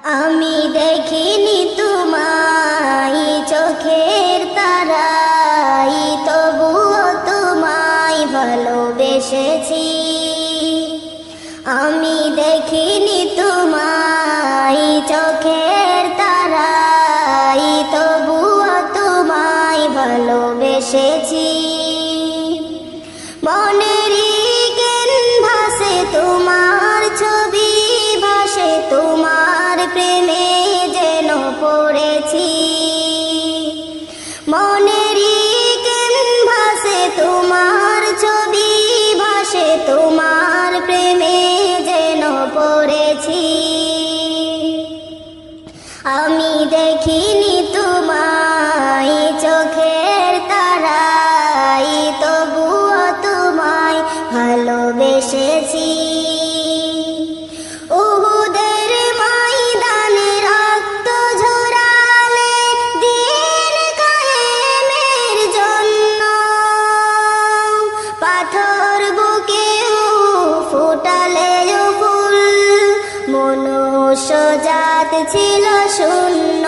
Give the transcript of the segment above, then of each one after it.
আমি দেখিনি তোমায় চোখের তারাই, তবুও তোমায় ভালোবেসেছি। আমি দেখিনি তোমায় চোখের তারাই, তবুও তোমায় ভালোবেসেছি। মনেরই ক্যানভাসে তোমার ছবি ভাসে, তোমার প্রেমে যেন পড়েছি। মনেরই ক্যানভাসে তোমার ছবি ভাসে, তোমার প্রেমে যেন পড়েছি। আমি দেখিনি তোমায় চোখের তারাই, তবুও তোমায় ভালোবেসেছি। উহুদের ময়দানে রক্ত ঝরালে দ্বীন কায়েমের জন্য, পাথর বুকেও ফুটালে ফুল, মনুষ্য জাত ছিল শূন্য।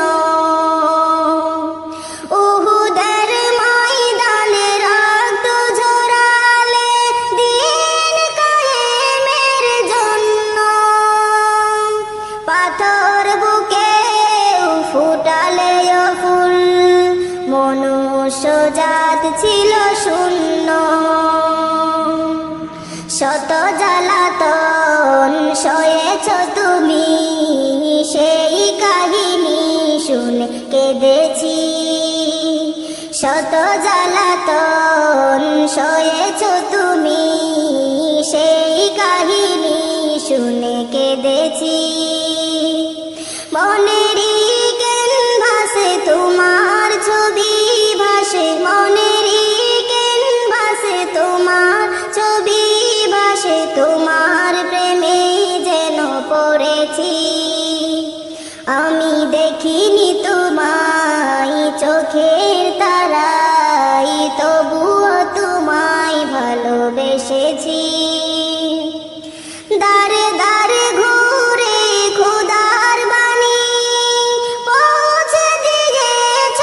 উহুদের ময়দানে রক্ত ঝরালে দ্বীন কায়েমের জন্য, পাথর বুকেও ফুটালে ফুল, মনুষ্য জাত ছিল শূন্য। শত জ্বালাতন সয়েছ তুমি, সেই কাহিনী শুনে কেঁদেছি। শত জ্বালাতন সয়েছ তুমি, সেই কাহিনী শুনে কেঁদেছি। মনেরই ক্যানভাসে তোমার ছবি ভাসে, মনেরই ক্যানভাসে তোমার ছবি ভাসে, তোমার প্রেমে যেন পড়েছি। আমি দেখিনি তোমায় চোখের তারাই, তবুও তোমায় ভালোবেসেছি। দারে দারে ঘুরে খোদার বাণী পৌঁছে দিয়েছ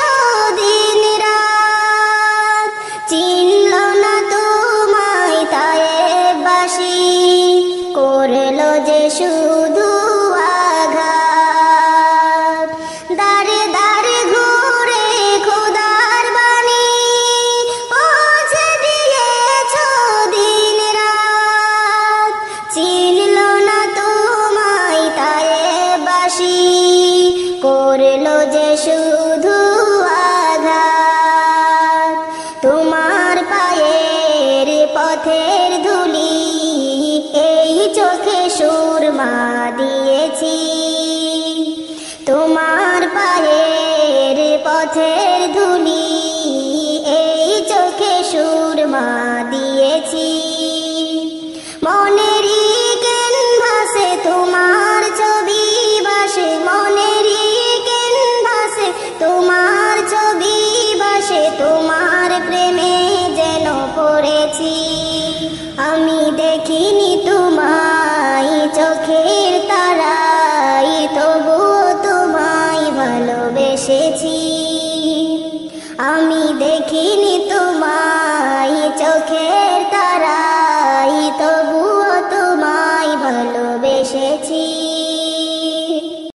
দিন রাত, চিনল না তোমায় তায়েববাসী, করলো যে শুধু আঘাত। দারে দারে ঘুরে খোদার বাণী পৌঁছে দিয়েছ দিন রাত, চিনল না তোমায় তায়েববাসী, করলো যে শুধু